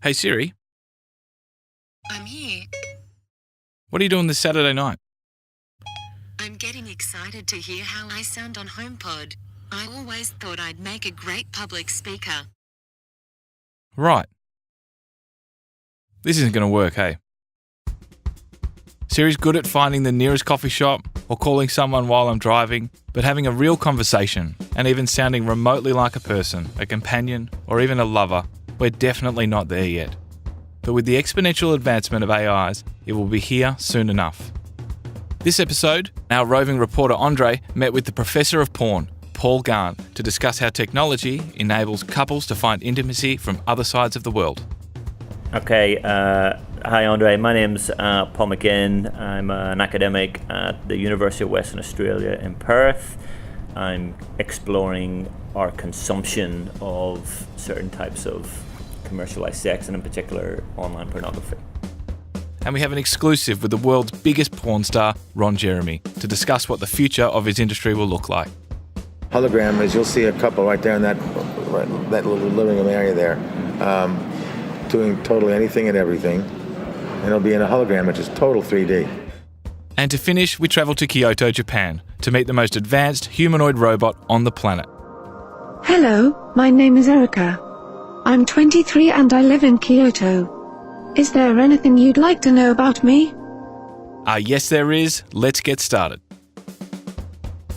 Hey Siri, I'm here. what are you doing this Saturday night? I'm getting excited to hear how I sound on HomePod. I always thought I'd make a great public speaker. Right. This isn't going to work, hey? Siri's good at finding the nearest coffee shop or calling someone while I'm driving, but having a real conversation and even sounding remotely like a person, a companion, or even a lover, we're definitely not there yet. But with the exponential advancement of AIs, it will be here soon enough. This episode, our roving reporter Andre met with the professor of porn, Paul Garn, to discuss how technology enables couples to find intimacy from other sides of the world. Okay, hi Andre, my name's Paul McGinn. I'm an academic at the University of Western Australia in Perth. I'm exploring our consumption of certain types of commercialized sex, and in particular online pornography. And we have an exclusive with the world's biggest porn star, Ron Jeremy, to discuss what the future of his industry will look like. Hologram is you'll see a couple right there in that little living room area there, doing totally anything and everything, and it'll be in a hologram, which is total 3D. And to finish, we travel to Kyoto, Japan, to meet the most advanced humanoid robot on the planet. Hello, my name is Erica. I'm 23 and I live in Kyoto. Is there anything you'd like to know about me? Yes there is. Let's get started.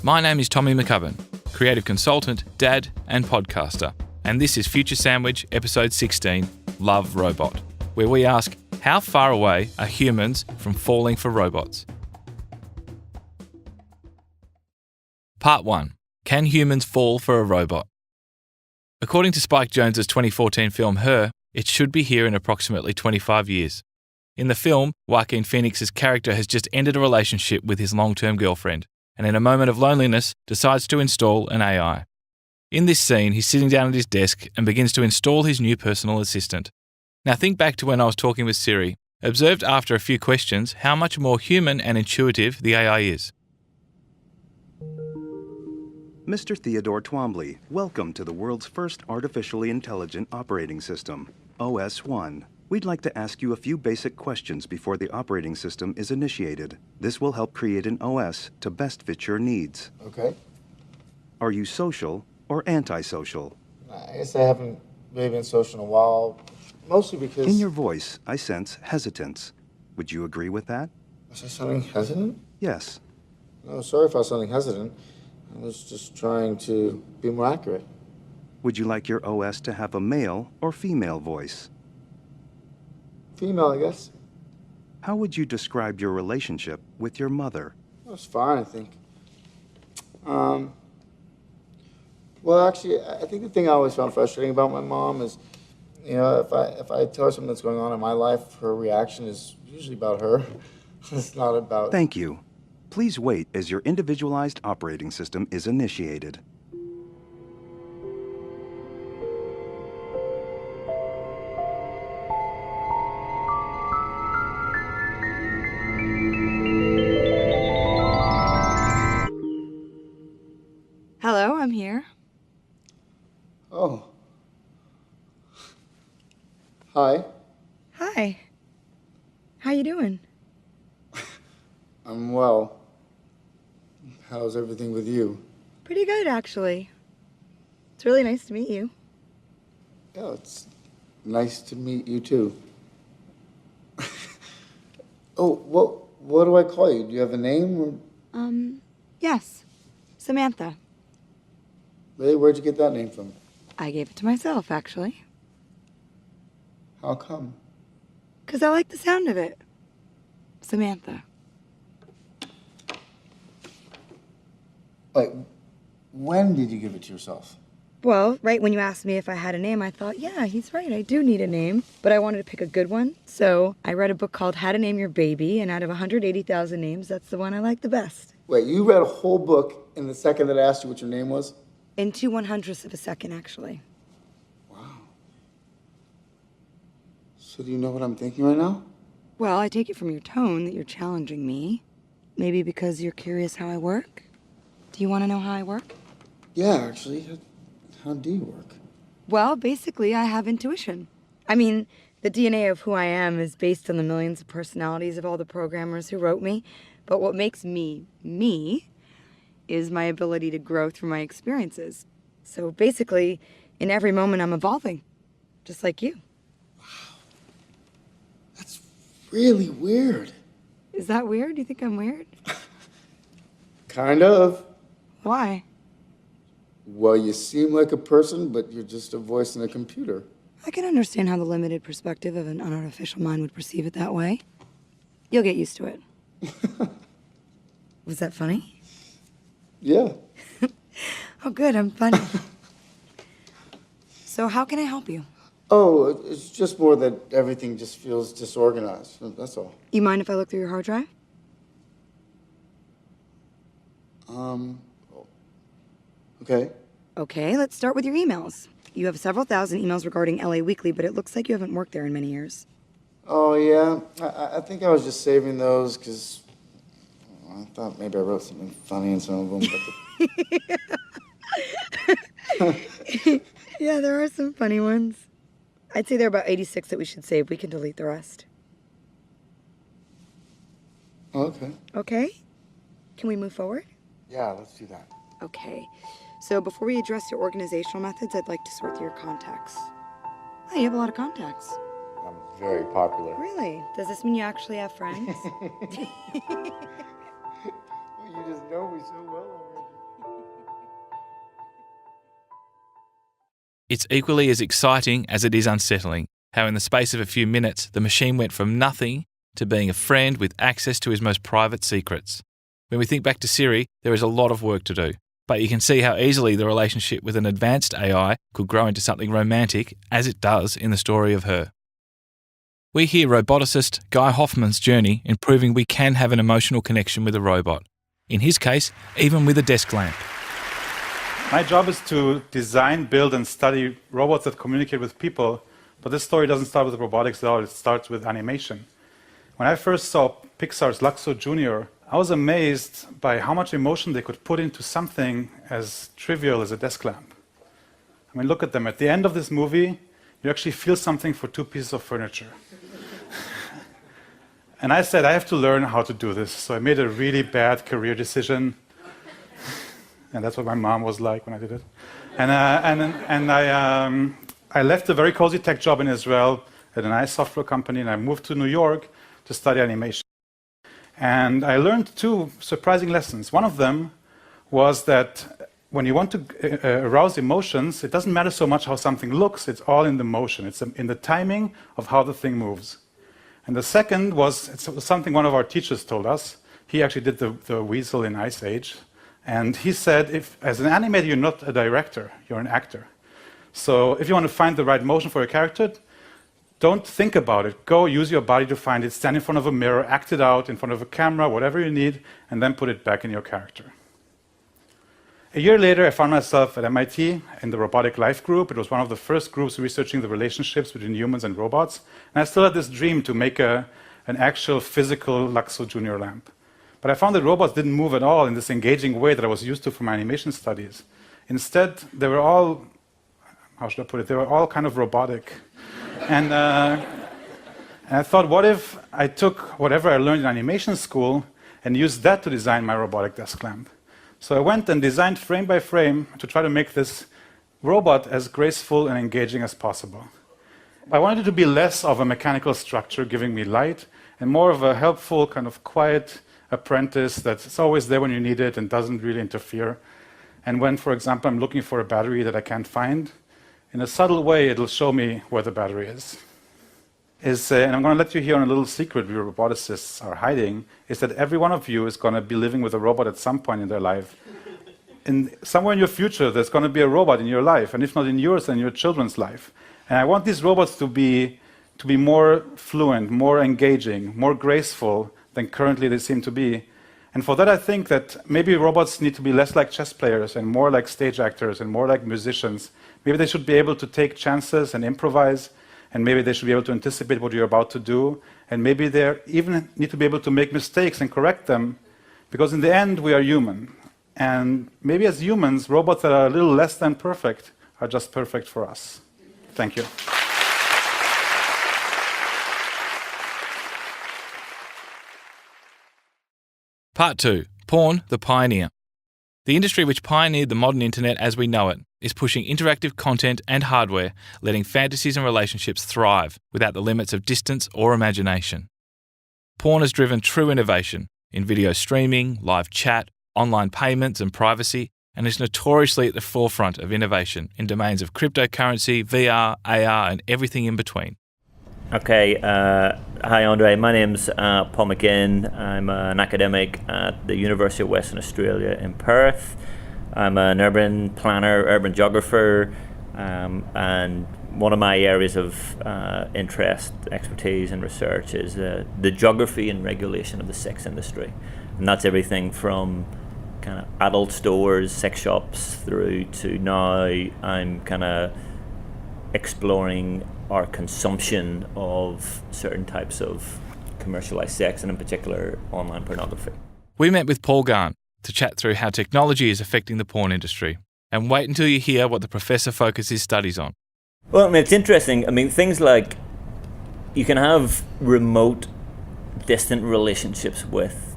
My name is Tommy McCubbin, creative consultant, dad and podcaster. And this is Future Sandwich, episode 16, Love Robot, where we ask, how far away are humans from falling for robots? Part 1. Can humans fall for a robot? According to Spike Jonze's 2014 film Her, it should be here in approximately 25 years. In the film, Joaquin Phoenix's character has just ended a relationship with his long-term girlfriend, and in a moment of loneliness, decides to install an AI. In this scene, he's sitting down at his desk and begins to install his new personal assistant. Now think back to when I was talking with Siri. Observed after a few questions how much more human and intuitive the AI is. Mr. Theodore Twombly, welcome to the world's first artificially intelligent operating system, OS1. We'd like to ask you a few basic questions before the operating system is initiated. This will help create an OS to best fit your needs. Okay. Are you social or antisocial? I guess I haven't really been social in a while, mostly because... In your voice, I sense hesitance. Would you agree with that? Was I sounding hesitant? Yes. No, sorry if I was sounding hesitant. I was just trying to be more accurate. Would you like your OS to have a male or female voice? Female, I guess. How would you describe your relationship with your mother? That was fine, I think. Well, actually, I think the thing I always found frustrating about my mom is, you know, if I tell her something that's going on in my life, her reaction is usually about her. It's not about... Thank you. Please wait as your individualized operating system is initiated. Hello, I'm here. Oh. Hi. Hi. How you doing? I'm well. How's everything with you? Pretty good, actually. It's really nice to meet you. Yeah, it's nice to meet you too. Oh, what do I call you? Do you have a name? Yes. Samantha. Really? Where'd you get that name from? I gave it to myself, actually. How come? 'Cause I like the sound of it. Samantha. Like, when did you give it to yourself? Well, right when you asked me if I had a name, I thought, yeah, he's right, I do need a name. But I wanted to pick a good one, so I read a book called How to Name Your Baby, and out of 180,000 names, that's the one I like the best. Wait, you read a whole book in the second that I asked you what your name was? In 2/100ths of a second, actually. Wow. So do you know what I'm thinking right now? Well, I take it from your tone that you're challenging me. Maybe because you're curious how I work? Do you want to know how I work? Yeah, actually. How do you work? Well, basically, I have intuition. I mean, The DNA of who I am is based on the millions of personalities of all the programmers who wrote me. But what makes me, me, is my ability to grow through my experiences. So basically, in every moment I'm evolving, just like you. That's really weird. Is that weird? You think I'm weird? Kind of. Why? Well, you seem like a person, but you're just a voice in a computer. I can understand how the limited perspective of an unartificial mind would perceive it that way. You'll get used to it. Was that funny? Yeah. Oh, good, I'm funny. So how can I help you? Oh, it's just more that everything just feels disorganized. That's all. You mind if I look through your hard drive? Okay. Okay, let's start with your emails. You have several thousand emails regarding LA Weekly, but it looks like you haven't worked there in many years. Oh, yeah. I think I was just saving those because I thought maybe I wrote something funny in some of them. But Yeah, there are some funny ones. I'd say there are about 86 that we should save. We can delete the rest. Okay. Okay? Can we move forward? Yeah, let's do that. Okay. So before we address your organizational methods, I'd like to sort through your contacts. Oh, you have a lot of contacts. I'm very popular. Really? Does this mean you actually have friends? You just know me so well already. It's equally as exciting as it is unsettling how in the space of a few minutes the machine went from nothing to being a friend with access to his most private secrets. When we think back to Siri, there is a lot of work to do, but you can see how easily the relationship with an advanced AI could grow into something romantic, as it does in the story of Her. We hear roboticist Guy Hoffman's journey in proving we can have an emotional connection with a robot. In his case, even with a desk lamp. My job is to design, build, and study robots that communicate with people, but this story doesn't start with robotics at all, it starts with animation. When I first saw Pixar's Luxo Jr., I was amazed by how much emotion they could put into something as trivial as a desk lamp. I mean, look at them. At the end of this movie, you actually feel something for two pieces of furniture. And I said, I have to learn how to do this. So I made a really bad career decision. And that's what my mom was like when I did it. And I left a very cozy tech job in Israel at a nice software company, and I moved to New York to study animation. And I learned two surprising lessons. One of them was that when you want to arouse emotions, it doesn't matter so much how something looks, it's all in the motion. It's in the timing of how the thing moves. And the second was something one of our teachers told us. He actually did the weasel in Ice Age. And he said, if as an animator, you're not a director, you're an actor. So if you want to find the right motion for a character, don't think about it. Go use your body to find it. Stand in front of a mirror, act it out in front of a camera, whatever you need, and then put it back in your character. A year later, I found myself at MIT in the Robotic Life group. It was one of the first groups researching the relationships between humans and robots. And I still had this dream to make an actual physical Luxo Junior lamp. But I found that robots didn't move at all in this engaging way that I was used to from my animation studies. Instead, they were all, how should I put it, they were all kind of robotic. And I thought, what if I took whatever I learned in animation school and used that to design my robotic desk lamp? So I went and designed frame by frame to try to make this robot as graceful and engaging as possible. I wanted it to be less of a mechanical structure giving me light and more of a helpful, kind of quiet apprentice that's always there when you need it and doesn't really interfere. And when, for example, I'm looking for a battery that I can't find, in a subtle way, it'll show me where the battery is. And I'm going to let you hear on a little secret we roboticists are hiding, is that every one of you is going to be living with a robot at some point in their life. And somewhere in your future, there's going to be a robot in your life, and if not in yours, then in your children's life. And I want these robots to be more fluent, more engaging, more graceful than currently they seem to be. And for that, I think that maybe robots need to be less like chess players and more like stage actors and more like musicians. Maybe they should be able to take chances and improvise, and maybe they should be able to anticipate what you're about to do, and maybe they even need to be able to make mistakes and correct them, because in the end, we are human. And maybe as humans, robots that are a little less than perfect are just perfect for us. Thank you. Part 2. Porn, the pioneer. The industry which pioneered the modern internet as we know it is pushing interactive content and hardware, letting fantasies and relationships thrive without the limits of distance or imagination. Porn has driven true innovation in video streaming, live chat, online payments and privacy, and is notoriously at the forefront of innovation in domains of cryptocurrency, VR, AR, and everything in between. Okay, hi Andre, my name's Paul McGinn. I'm an academic at the University of Western Australia in Perth. I'm an urban planner, urban geographer, and one of my areas of interest, expertise and research is the geography and regulation of the sex industry. And that's everything from kind of adult stores, sex shops, through to now I'm kind of exploring our consumption of certain types of commercialized sex, and in particular online pornography. We met with Paul Garn to chat through how technology is affecting the porn industry, and wait until you hear what the professor focuses his studies on. Well, I mean, it's interesting. I mean, things like you can have remote, distant relationships with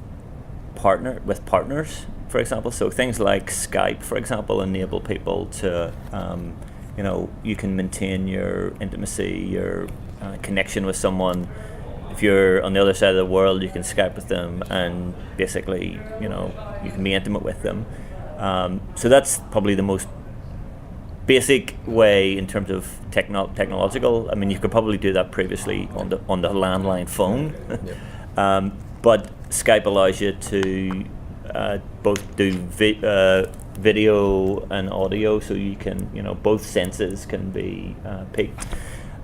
partners, for example. So things like Skype, for example, enable people to you can maintain your intimacy, your connection with someone. If you're on the other side of the world, you can Skype with them and basically, you can be intimate with them. So that's probably the most basic way in terms of technological. I mean, you could probably do that previously on the landline phone. But Skype allows you to both do video and audio, so you can, both senses can be piqued.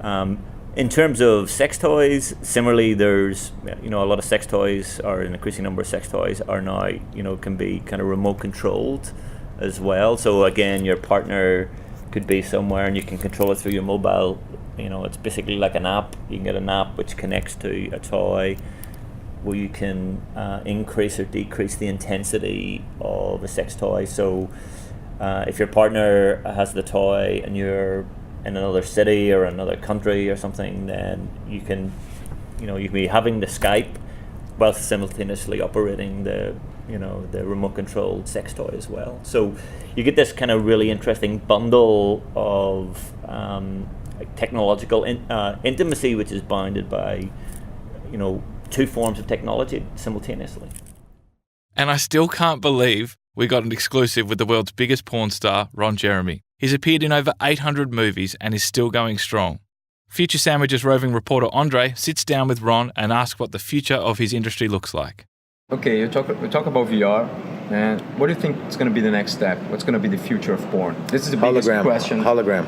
In terms of sex toys, similarly, there's, a lot of sex toys, or an increasing number of sex toys are now, can be kind of remote controlled as well. So again, your partner could be somewhere and you can control it through your mobile. It's basically like an app. You can get an app which connects to a toy, where you can increase or decrease the intensity of a sex toy. So if your partner has the toy and you're in another city or another country or something, then you can be having the Skype while simultaneously operating the remote controlled sex toy as well. So you get this kind of really interesting bundle of technological intimacy, which is bounded by two forms of technology simultaneously. And I still can't believe we got an exclusive with the world's biggest porn star, Ron Jeremy. He's appeared in over 800 movies and is still going strong. Future Sandwich's roving reporter Andre sits down with Ron and asks what the future of his industry looks like. Okay, we talk about VR, and what do you think is going to be the next step? What's going to be the future of porn? This is the biggest question. Hologram.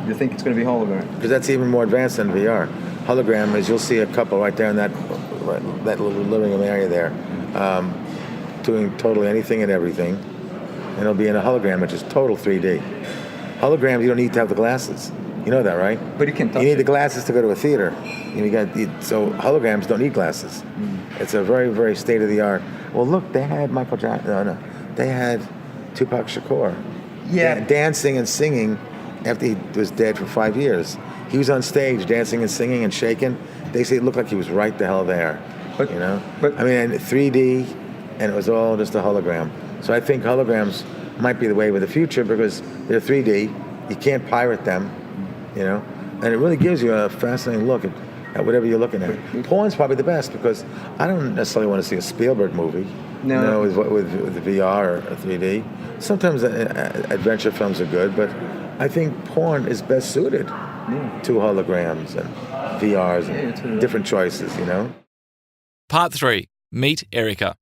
You think it's going to be hologram? Because that's even more advanced than VR. Hologram is, you'll see a couple right there in that little living room area there, doing totally anything and everything, and it'll be in a hologram, which is total 3D. Holograms, you don't need to have the glasses. You know that, right? But you can touch You need it. the glasses to go to a theater. So holograms don't need glasses. It's a very, very state-of-the-art. Well, look, they had Michael Jackson. No. They had Tupac Shakur. Yeah. Dancing and singing after he was dead for 5 years. He was on stage dancing and singing and shaking. They say it looked like he was right the hell there. But 3D, and it was all just a hologram. So I think holograms might be the way of the future because they're 3D. You can't pirate them, and it really gives you a fascinating look at whatever you're looking at. Porn's probably the best because I don't necessarily want to see a Spielberg movie. No. With the VR or 3D. Sometimes adventure films are good, but I think porn is best suited to holograms and VRs and different choices, Part 3. Meet Erica.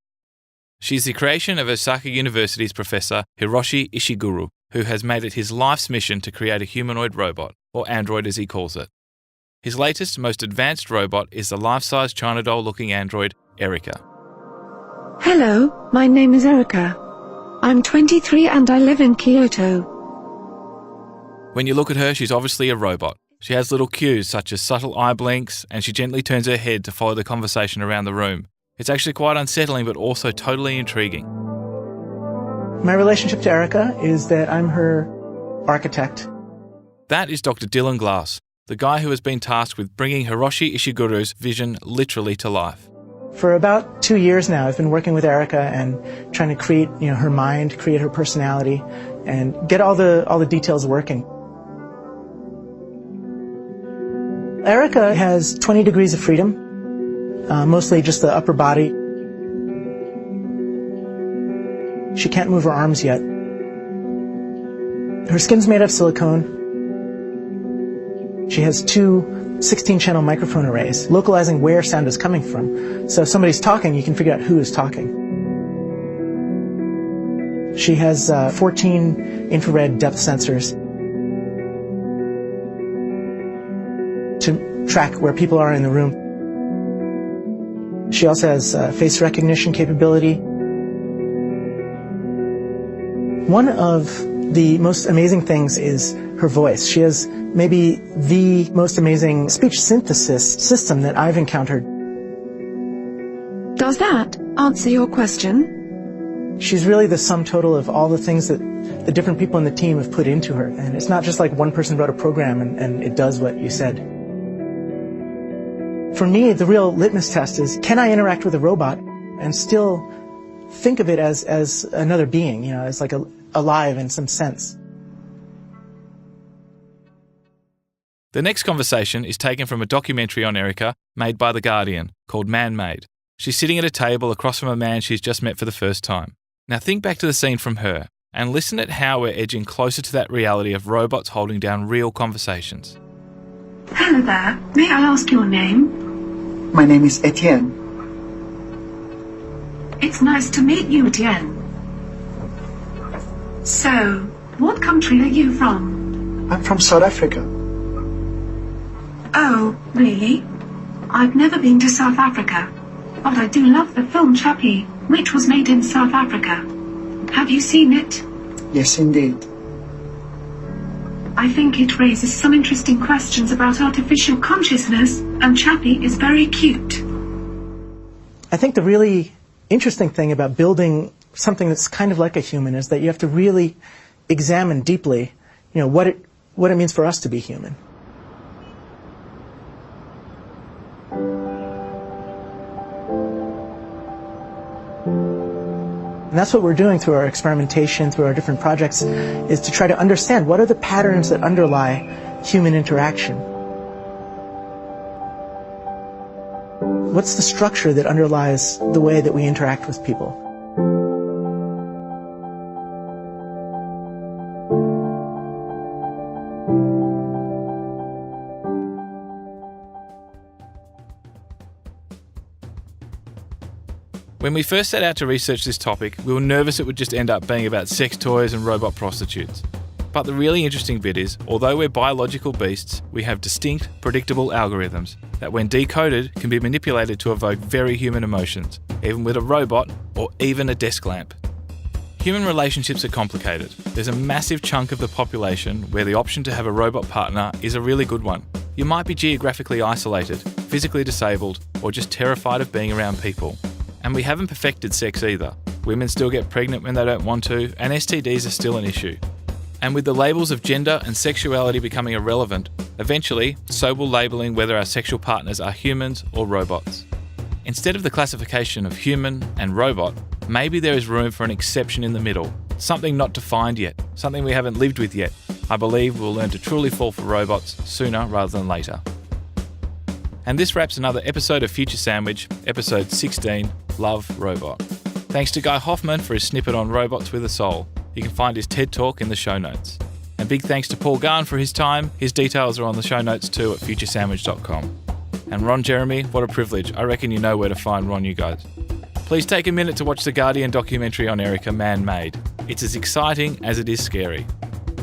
She's the creation of Osaka University's professor Hiroshi Ishiguro, who has made it his life's mission to create a humanoid robot, or android as he calls it. His latest, most advanced robot is the life-size China doll-looking android, Erica. Hello, my name is Erica. I'm 23 and I live in Kyoto. When you look at her, she's obviously a robot. She has little cues such as subtle eye blinks, and she gently turns her head to follow the conversation around the room. It's actually quite unsettling, but also totally intriguing. My relationship to Erica is that I'm her architect. That is Dr. Dylan Glass, the guy who has been tasked with bringing Hiroshi Ishiguro's vision literally to life. For about 2 years now, I've been working with Erica and trying to create, her mind, create her personality, and get all the details working. Erica has 20 degrees of freedom, mostly just the upper body. She can't move her arms yet. Her skin's made of silicone. She has 2 16-channel microphone arrays, localizing where sound is coming from. So if somebody's talking, you can figure out who is talking. She has 14 infrared depth sensors to track where people are in the room. She also has face recognition capability. One of the most amazing things is her voice. She has maybe the most amazing speech synthesis system that I've encountered. Does that answer your question? She's really the sum total of all the things that the different people in the team have put into her. And it's not just like one person wrote a program and it does what you said. For me, the real litmus test is, can I interact with a robot and still think of it as another being, as like alive in some sense? The next conversation is taken from a documentary on Erica made by The Guardian called Man-Made. She's sitting at a table across from a man she's just met for the first time. Now think back to the scene from her and listen at how we're edging closer to that reality of robots holding down real conversations. Hello there. May I ask your name? My name is Etienne. It's nice to meet you, Etienne. So, what country are you from? I'm from South Africa. Oh, really? I've never been to South Africa, but I do love the film Chappie, which was made in South Africa. Have you seen it? Yes, indeed. I think it raises some interesting questions about artificial consciousness, and Chappie is very cute. I think the really interesting thing about building something that's kind of like a human is that you have to really examine deeply, what it means for us to be human. And that's what we're doing through our experimentation, through our different projects, is to try to understand what are the patterns that underlie human interaction. What's the structure that underlies the way that we interact with people? When we first set out to research this topic, we were nervous it would just end up being about sex toys and robot prostitutes. But the really interesting bit is, although we're biological beasts, we have distinct, predictable algorithms that when decoded can be manipulated to evoke very human emotions, even with a robot or even a desk lamp. Human relationships are complicated. There's a massive chunk of the population where the option to have a robot partner is a really good one. You might be geographically isolated, physically disabled, or just terrified of being around people. And we haven't perfected sex either. Women still get pregnant when they don't want to, and STDs are still an issue. And with the labels of gender and sexuality becoming irrelevant, eventually, so will labelling whether our sexual partners are humans or robots. Instead of the classification of human and robot, maybe there is room for an exception in the middle, something not defined yet, something we haven't lived with yet. I believe we'll learn to truly fall for robots sooner rather than later. And this wraps another episode of Future Sandwich, episode 16, Love Robot. Thanks to Guy Hoffman for his snippet on robots with a soul. You can find his TED Talk in the show notes. And big thanks to Paul Garn for his time. His details are on the show notes too at futuresandwich.com. And Ron Jeremy, what a privilege. I reckon you know where to find Ron, you guys. Please take a minute to watch the Guardian documentary on Erica, Man-Made. It's as exciting as it is scary.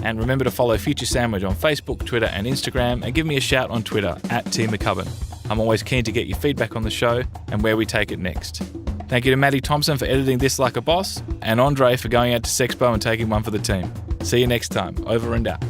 And remember to follow Future Sandwich on Facebook, Twitter and Instagram, and give me a shout on Twitter @TMcCubbin. I'm always keen to get your feedback on the show and where we take it next. Thank you to Maddie Thompson for editing this like a boss, and Andre for going out to Sexpo and taking one for the team. See you next time. Over and out.